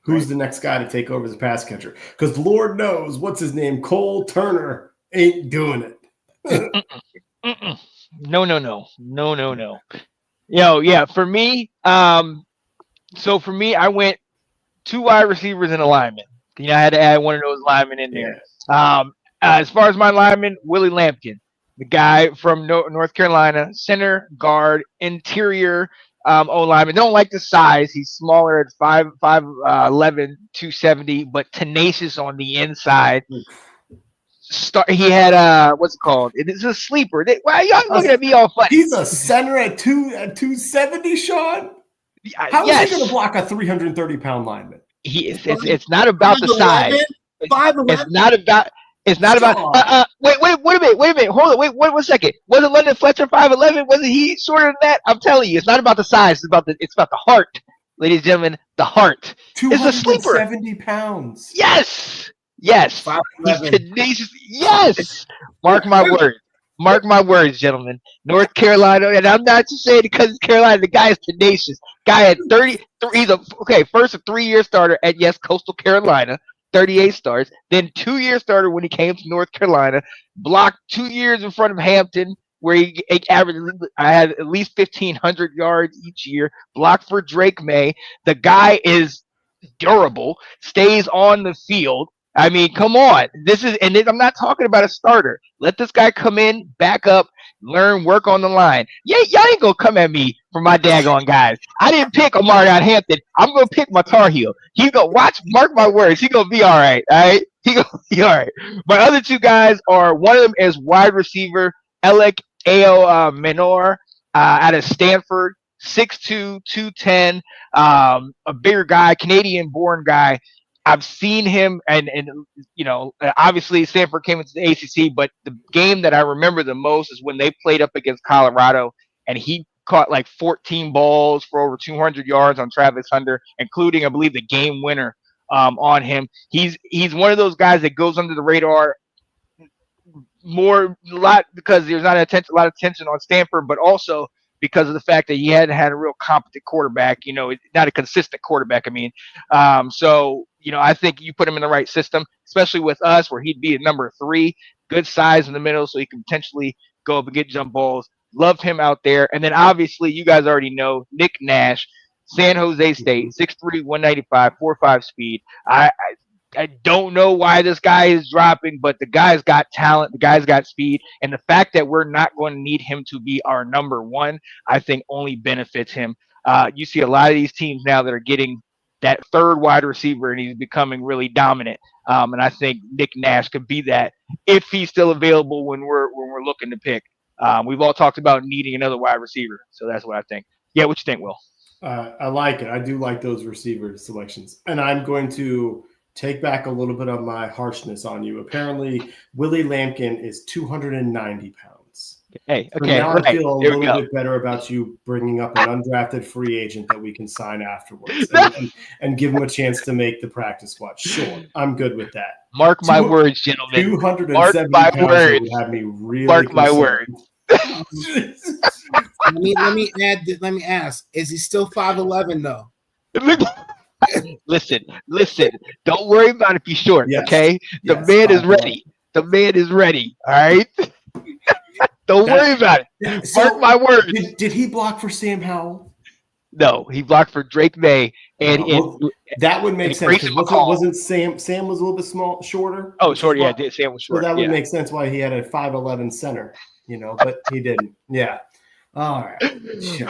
Who's the next guy to take over as a pass catcher? Because Lord knows what's his name, Cole Turner ain't doing it. No. Yeah. For me, so for me, I went 2 wide receivers and a lineman. I had to add one of those linemen in there. As far as my lineman, Willie Lampkin, the guy from North Carolina, center, guard, interior O-lineman. Don't like the size. He's smaller at 5'11", 270, but tenacious on the inside. He had what's it called? It's a sleeper. Why are y'all looking at me all funny? He's a center at 270, Sean. How is he going to block a 330-pound lineman? It's not about the size. 5'11". It's not about. Wait a minute. Hold on. Wait 1 second. Wasn't London Fletcher 5'11"? Wasn't he shorter than that? I'm telling you, it's not about the size. It's about the heart, ladies and gentlemen. The heart. It's a sleeper. 270 pounds. Yes. He's tenacious. Yes. Mark my words, gentlemen. North Carolina, and I'm not just saying because it's Carolina. The guy is tenacious. Guy had 30. He's first a 3-year starter at Coastal Carolina. 38 starts, then 2-year starter when he came to North Carolina, blocked 2 years in front of Hampton, where he averaged, I had at least 1,500 yards each year, blocked for Drake May. The guy is durable, stays on the field. I mean, come on. I'm not talking about a starter. Let this guy come in, back up, learn, work on the line. Yeah, y'all ain't gonna come at me for my daggone guys. I didn't pick Omarion Hampton. I'm gonna pick my Tar Heel. Mark my words. He gonna be all right. All right, he gonna be all right. My other 2 guys are, one of them is wide receiver Alec Ao Menor out of Stanford, 6'2", 210, a bigger guy, Canadian-born guy. I've seen him, and obviously Stanford came into the ACC, but the game that I remember the most is when they played up against Colorado, and he caught like 14 balls for over 200 yards on Travis Hunter, including, I believe, the game winner on him. He's one of those guys that goes under the radar because there's not a lot of attention on Stanford, but also because of the fact that he hadn't had a real competent quarterback, not a consistent quarterback. I mean, I think you put him in the right system, especially with us, where he'd be at number 3, good size in the middle, so he can potentially go up and get jump balls. Love him out there. And then obviously you guys already know Nick Nash, San Jose State, 6'3", 195, 4.5 speed. I don't know why this guy is dropping, but the guy's got talent. The guy's got speed. And the fact that we're not going to need him to be our number 1, I think only benefits him. You see a lot of these teams now that are getting that 3rd wide receiver, and he's becoming really dominant. And I think Nick Nash could be that if he's still available when we're looking to pick. We've all talked about needing another wide receiver. So that's what I think. Yeah, what you think, Will? I like it. I do like those receiver selections. And I'm going to take back a little bit of my harshness on you. Apparently, Willie Lampkin is 290 pounds. Hey, So okay. now Right. I feel a little bit better about you bringing up an undrafted free agent that we can sign afterwards and give him a chance to make the practice squad. Sure, I'm good with that. Mark my words, gentlemen. 270 Mark pounds my words. would have me really Mark my concerned. words. Let me ask: is he still 5'11" though? Listen. Don't worry about if he's short, Yes. okay? The Yes, man is 5'11". ready. The man is ready. All right. Don't worry about it. So, Mark my words. Did he block for Sam Howell? No, he blocked for Drake May, and That would make and sense. Grayson McCall. Wasn't Sam was a little bit shorter? Oh, short. Yeah, Sam was So short. that would yeah. make sense why he had a 5'11" center, but he didn't. Yeah. All right. Sure.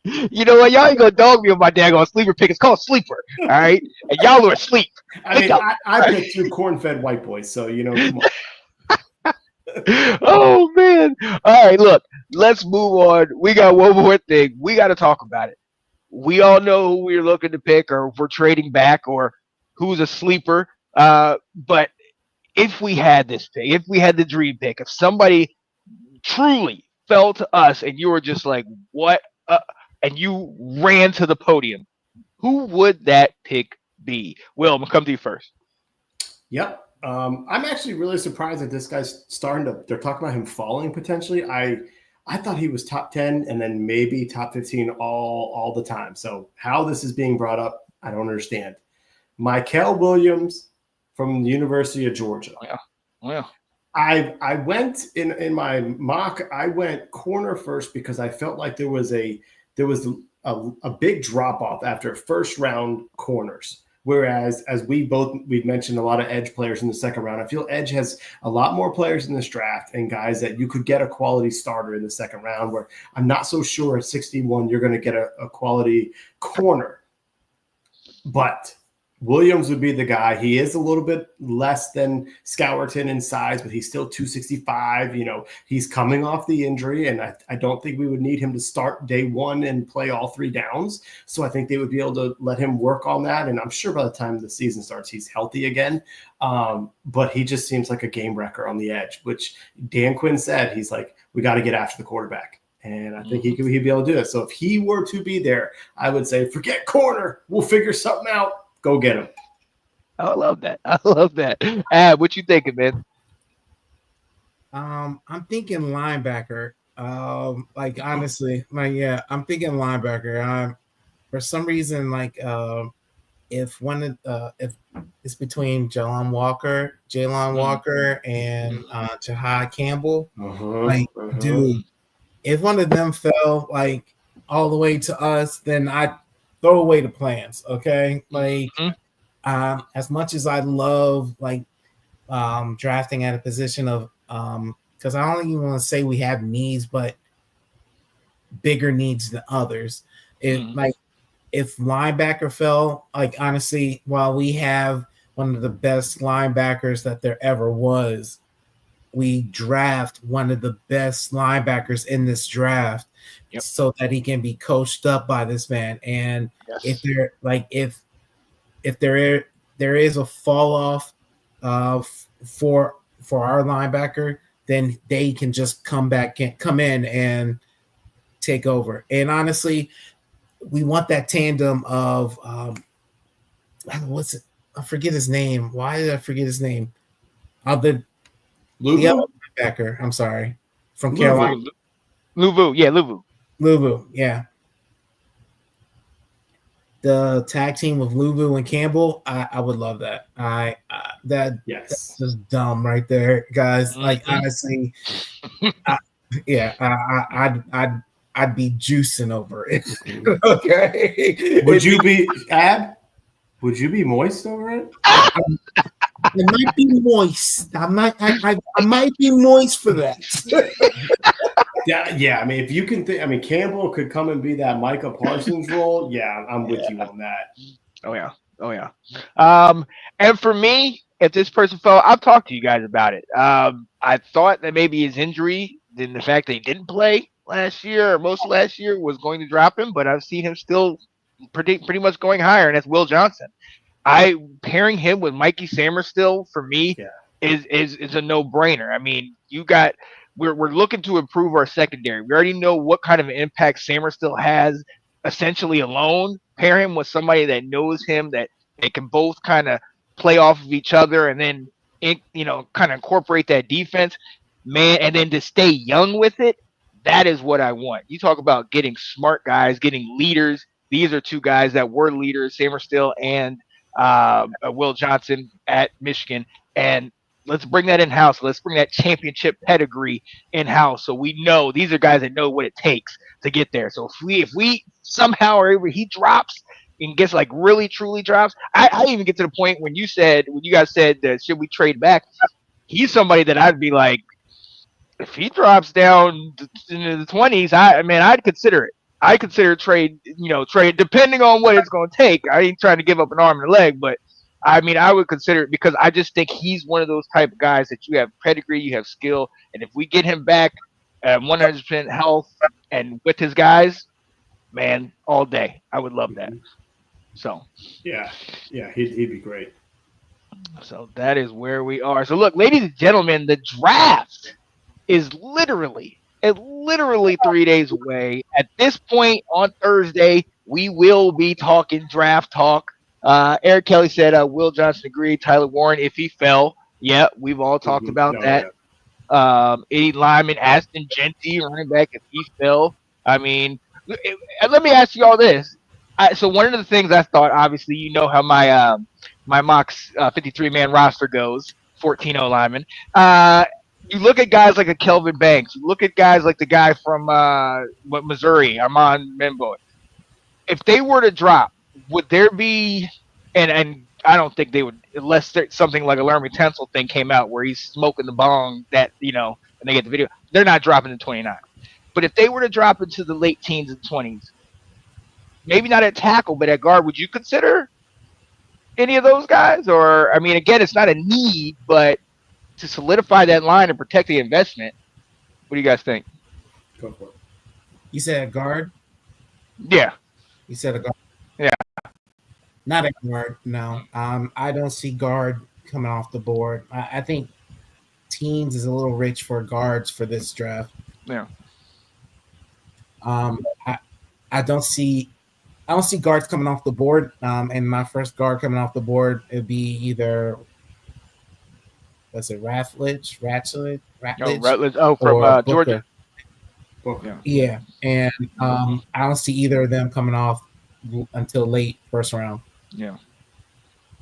You know what? Y'all ain't gonna dog me on my daggone sleeper pick. It's called sleeper. All right, and y'all are asleep. I mean, I picked 2 corn-fed white boys, so come on. Oh man. All right, look, let's move on. We got one more thing. We got to talk about it. We all know who we're looking to pick, or if we're trading back, or who's a sleeper. But if we had this pick, if we had the dream pick, if somebody truly fell to us and you were just like, what? And you ran to the podium, who would that pick be? Will, I'm going to come to you first. Yep. I'm actually really surprised that this guy's starting to. They're talking about him falling potentially. I thought he was top 10 and then maybe top 15 all the time. So how this is being brought up, I don't understand. Michael Williams from the University of Georgia. Oh, yeah. Oh, yeah. I went in my mock. I went corner first because I felt like there was a big drop off after first round corners. Whereas, as we've mentioned a lot of edge players in the second round, I feel edge has a lot more players in this draft and guys that you could get a quality starter in the second round, where I'm not so sure at 61 you're going to get a quality corner. But Williams would be the guy. He is a little bit less than Scourton in size, but he's still 265. You know, he's coming off the injury, and I don't think we would need him to start day one and play all 3 downs. So I think they would be able to let him work on that. And I'm sure by the time the season starts, he's healthy again. But he just seems like a game wrecker on the edge, which Dan Quinn said, he's like, we got to get after the quarterback. And I think he'd be able to do it. So if he were to be there, I would say, forget corner. We'll figure something out. Go get him. I love that. What you thinking, man? I'm thinking linebacker. Honestly, I'm thinking linebacker. For some reason, if it's between Jalon Walker and Jahad Campbell, dude, if one of them fell all the way to us, then I'd throw away the plans. Okay, as much as I love drafting at a position of because I don't even want to say we have needs, but bigger needs than others. If linebacker fell, honestly, while we have one of the best linebackers that there ever was, we draft one of the best linebackers in this draft, so that he can be coached up by this man. And if there is a fall off for our linebacker, then they can just come in and take over. And honestly, we want that tandem of what's it? I forget his name. Why did I forget his name? The other linebacker. I'm sorry, from Carolina. Luvu, yeah. The tag team with Luvu and Campbell, I would love that. That's just dumb right there, guys. Honestly, I'd be juicing over it. Okay. Would you be Would you be moist over it? I might be moist. I might be moist for that. Yeah. I mean, if you can think, I mean, Campbell could come and be that Micah Parsons role. Yeah, I'm with you on that. Oh yeah. And for me, if this person fell, I've talked to you guys about it. I thought that maybe his injury, then the fact that he didn't play last year or most of last year was going to drop him, but I've seen him still pretty much going higher, and that's Will Johnson. Pairing him with Mikey Samerstill for me is a no-brainer. I mean, we're looking to improve our secondary. We already know what kind of an impact Samerstill has essentially alone. Pair him with somebody that knows him, that they can both kind of play off of each other, and then kind of incorporate that defense, man. And then to stay young with it, that is what I want. You talk about getting smart guys, getting leaders. These are two guys that were leaders, Samerstill and Will Johnson at Michigan. And let's bring that in-house. Let's bring that championship pedigree in-house, so we know these are guys that know what it takes to get there. So if we somehow are able, he drops and gets like really truly drops. I even get to the point when you guys said that should we trade back? He's somebody that I'd be like, if he drops down into the 20s, I'd consider it. I consider trade depending on what it's going to take. I ain't trying to give up an arm and a leg, but I mean, I would consider it because I just think he's one of those type of guys that you have pedigree, you have skill, and if we get him back at 100% health and with his guys, man, all day. I would love that. So, yeah, he'd be great. So that is where we are. So look, ladies and gentlemen, the draft is literally 3 days away. At this point on Thursday, we will be talking draft talk. Eric Kelly said Will Johnson agreed. Tyler Warren, if he fell. Yeah, we've all talked about that. Yeah. Eddie Lyman, Aston Genty, running back, if he fell. I mean, let me ask you all this. So one of the things I thought, obviously, you know how my my mock's 53-man roster goes, 14 linemen. You look at guys like a Kelvin Banks. You look at guys like the guy from Missouri, Armand Membo. If they were to drop, would there be and I don't think they would, unless something like a Laramie Tencel thing came out where he's smoking the bong that, and they get the video. They're not dropping to 29. But if they were to drop into the late teens and 20s, maybe not at tackle, but at guard, would you consider any of those guys? Or, I mean, again, it's not a need, but to solidify that line and protect the investment, what do you guys think? Go for it. You said a guard? Yeah. You said a guard? Yeah. Not a guard, no. I don't see guard coming off the board. I think teens is a little rich for guards for this draft. Yeah. I don't see guards coming off the board. And my first guard coming off the board, it'd be either Ratledge? Rutledge. Oh, from Georgia. Booker. Yeah. And I don't see either of them coming off until late first round. Yeah.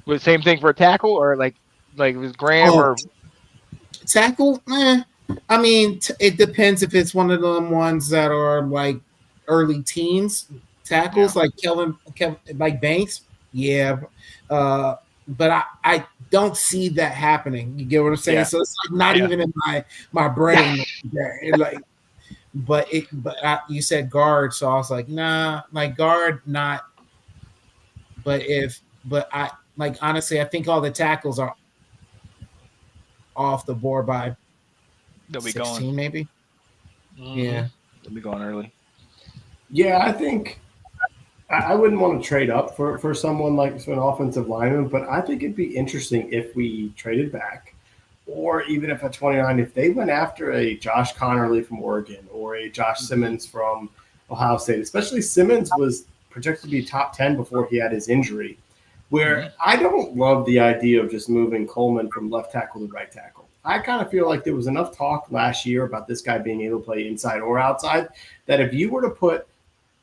Was the same thing for a tackle, or like it was Graham or tackle? I mean, it depends if it's one of them ones that are like early teens tackles, like Kevin, like Banks. Yeah. But I don't see that happening. You get what I'm saying? Yeah. So it's like not even in my brain. But you said guard, so I was like, nah, like guard, not. But I like honestly, I think all the tackles are off the board by they'll be 16, going maybe. Mm-hmm. Yeah, they'll be going early. Yeah, I think I wouldn't want to trade up for someone like an offensive lineman, but I think it'd be interesting if we traded back, or even if at 29, if they went after a Josh Connerly from Oregon or a Josh Simmons from Ohio State. Especially Simmons was projected to be top 10 before he had his injury, where I don't love the idea of just moving Coleman from left tackle to right tackle. I kind of feel like there was enough talk last year about this guy being able to play inside or outside that if you were to put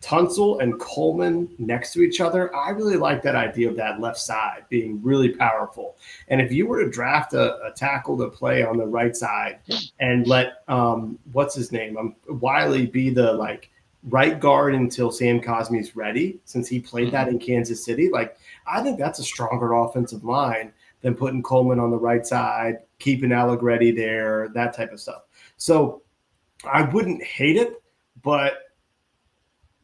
Tunsil and Coleman next to each other, I really like that idea of that left side being really powerful. And if you were to draft a tackle to play on the right side and let what's his name, Wiley be the right guard until Sam Cosmi's ready, since he played that in Kansas City, I think that's a stronger offensive line than putting Coleman on the right side, keeping Allegretti there, that type of stuff. So I wouldn't hate it, but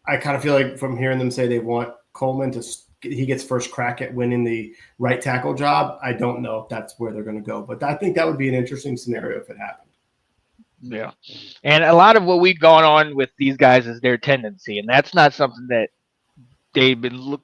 I kind of feel like from hearing them say they want Coleman he gets first crack at winning the right tackle job. I don't know if that's where they're going to go, but I think that would be an interesting scenario if it happened. Yeah. And a lot of what we've gone on with these guys is their tendency, and that's not something that they've been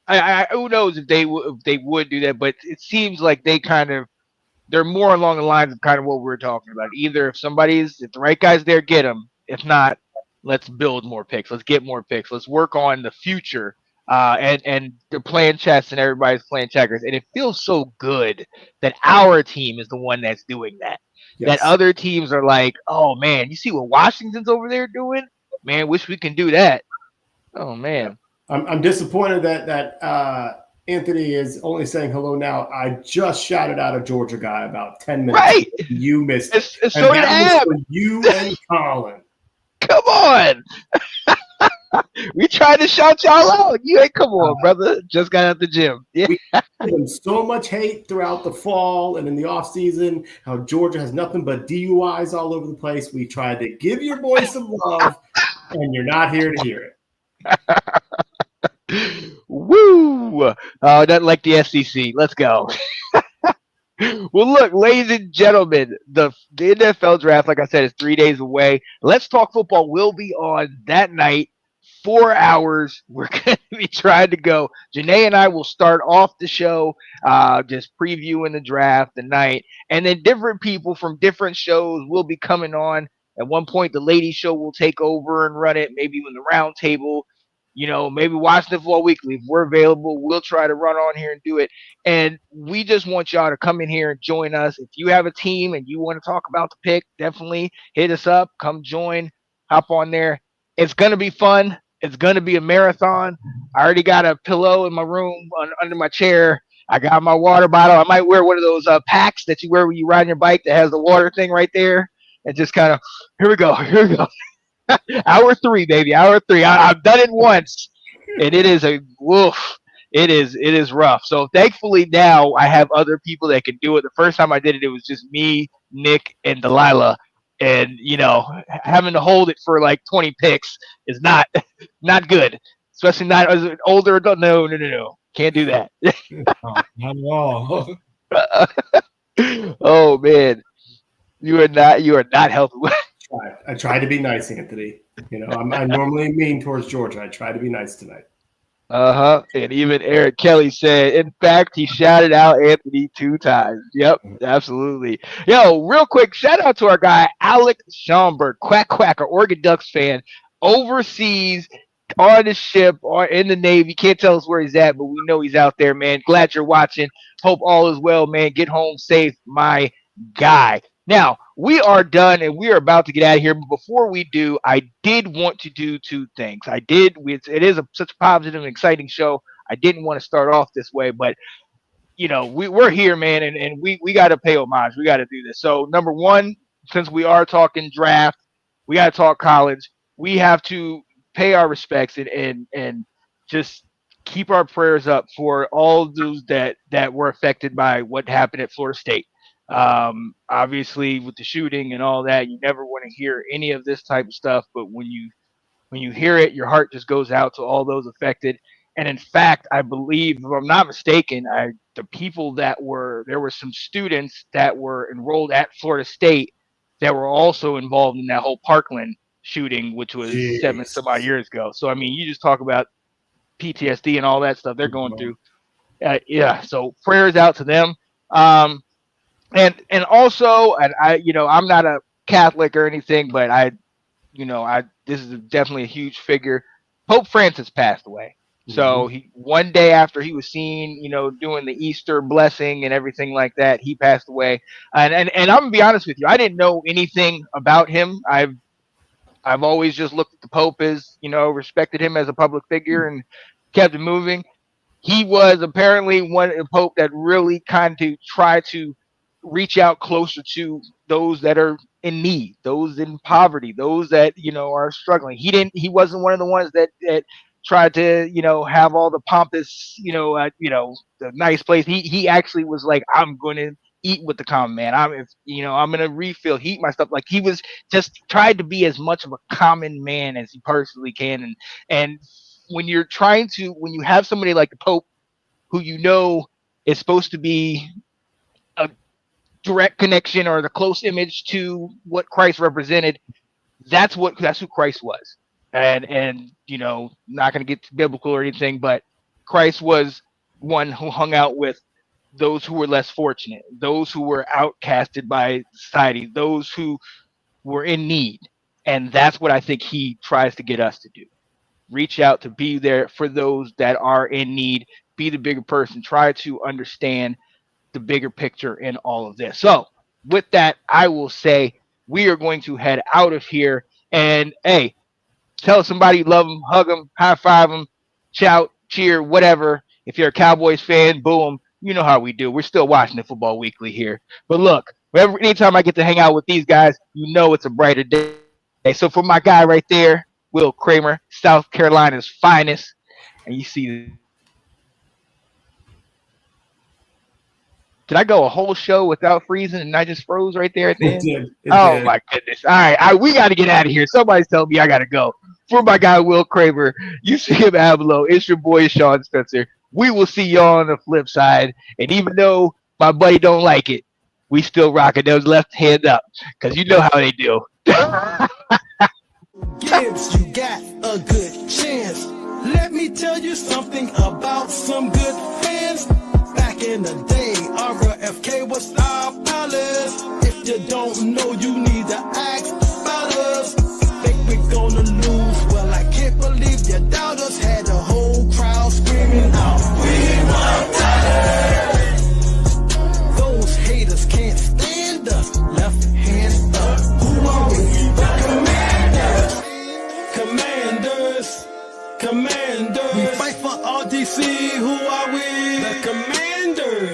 who knows if they would do that, but it seems like they're more along the lines of kind of what we're talking about. Either if the right guy's there, get them. If not, let's build more picks. Let's get more picks. Let's work on the future. And they're playing chess and everybody's playing checkers. And it feels so good that our team is the one that's doing that. Yes. That other teams are like, oh, man, you see what Washington's over there doing? Man, wish we can do that. Oh, man. I'm disappointed that Anthony is only saying hello now. I just shouted out a Georgia guy about 10 minutes. Right. You missed it. And so did Ab. You and Colin. Come on. We tried to shout y'all out. You ain't come on, brother. Just got out the gym. Yeah. We gave them so much hate throughout the fall and in the offseason, how Georgia has nothing but DUIs all over the place. We tried to give your boy some love, and you're not here to hear it. Woo! Oh, nothing like the SEC. Let's go. Well, look, ladies and gentlemen, the NFL draft, like I said, is 3 days away. Let's Talk Football will be on that night, 4 hours. We're going to be trying to go. Janae and I will start off the show, just previewing the draft, the night, and then different people from different shows will be coming on. At one point, the ladies' show will take over and run it, maybe in the round table. Maybe Washington Football Weekly. If we're available, we'll try to run on here and do it. And we just want y'all to come in here and join us. If you have a team and you want to talk about the pick, definitely hit us up. Come join. Hop on there. It's going to be fun. It's going to be a marathon. I already got a pillow in my room under my chair. I got my water bottle. I might wear one of those packs that you wear when you ride your bike that has the water thing right there. And just kind of, here we go. Hour 3, baby. Hour 3. I've done it once, and it is a woof. It is rough. So thankfully now I have other people that can do it. The first time I did it, it was just me, Nick, and Delilah. And having to hold it for like 20 picks is not good, especially not as an older adult. No. Can't do that. Oh, not at all. Oh man, you are not helping. I try to be nice, Anthony. I'm normally mean towards Georgia. I try to be nice tonight. And even Eric Kelly said, in fact, he shouted out Anthony 2 times. Yep, absolutely. Yo, real quick, shout out to our guy, Alec Schomburg, Quack, our Oregon Ducks fan, overseas, on the ship, or in the Navy. Can't tell us where he's at, but we know he's out there, man. Glad you're watching. Hope all is well, man. Get home safe, my guy. Now, we are done, and we are about to get out of here. But before we do, I did want to do 2 things. It is such a positive and exciting show. I didn't want to start off this way, but, we're here, man, and we got to pay homage. We got to do this. So, number one, since we are talking draft, we got to talk college. We have to pay our respects and just keep our prayers up for all those that were affected by what happened at Florida State. Obviously with the shooting and all that, you never want to hear any of this type of stuff, but when you hear it, your heart just goes out to all those affected. And in fact, I believe, if I'm not mistaken, there were some students that were enrolled at Florida State that were also involved in that whole Parkland shooting, which was 7 some odd years ago. So, I mean, you just talk about PTSD and all that stuff they're going through. So prayers out to them. And also, and I'm not a Catholic or anything, but this is definitely a huge figure. Pope Francis passed away. So one day after he was seen, doing the Easter blessing and everything like that, he passed away. And I'm gonna be honest with you, I didn't know anything about him. I've always just looked at the Pope as, respected him as a public figure and kept it moving. He was apparently a Pope that really kind of tried to reach out closer to those that are in need, those in poverty, those that, are struggling. He wasn't one of the ones that tried to, have all the pompous, the nice place. He actually was like, I'm going to eat with the common man. I'm going to refill, heat my stuff. Like, he was just tried to be as much of a common man as he personally can. And when you have somebody like the Pope, who is supposed to be a direct connection or the close image to what Christ represented, that's who Christ was. And not going to get biblical or anything, but Christ was one who hung out with those who were less fortunate, those who were outcasted by society, those who were in need. And that's what I think he tries to get us to do. Reach out to be there for those that are in need, be the bigger person, try to understand the bigger picture in all of this. So with that, I will say we are going to head out of here. And hey, tell somebody you love them, hug them, high five them, shout, cheer, whatever. If you're a Cowboys fan, boo them. You know how we do. We're still watching the Football Weekly here. But look, anytime I get to hang out with these guys, it's a brighter day. So for my guy right there, Will Kramer, South Carolina's finest, and you see, did I go a whole show without freezing and I just froze right there at the end? It did. My goodness. All right, we got to get out of here. Somebody's telling me I got to go. For my guy Will Kramer, you see him out below. It's your boy Sean Spencer. We will see y'all on the flip side. And even though my buddy don't like it, we still rocking those left hand up because you know how they do. Gibbs, you got a good chance. Let me tell you something about some good fans. Back in the day, RFK was our palace. If you don't know, you need to ask.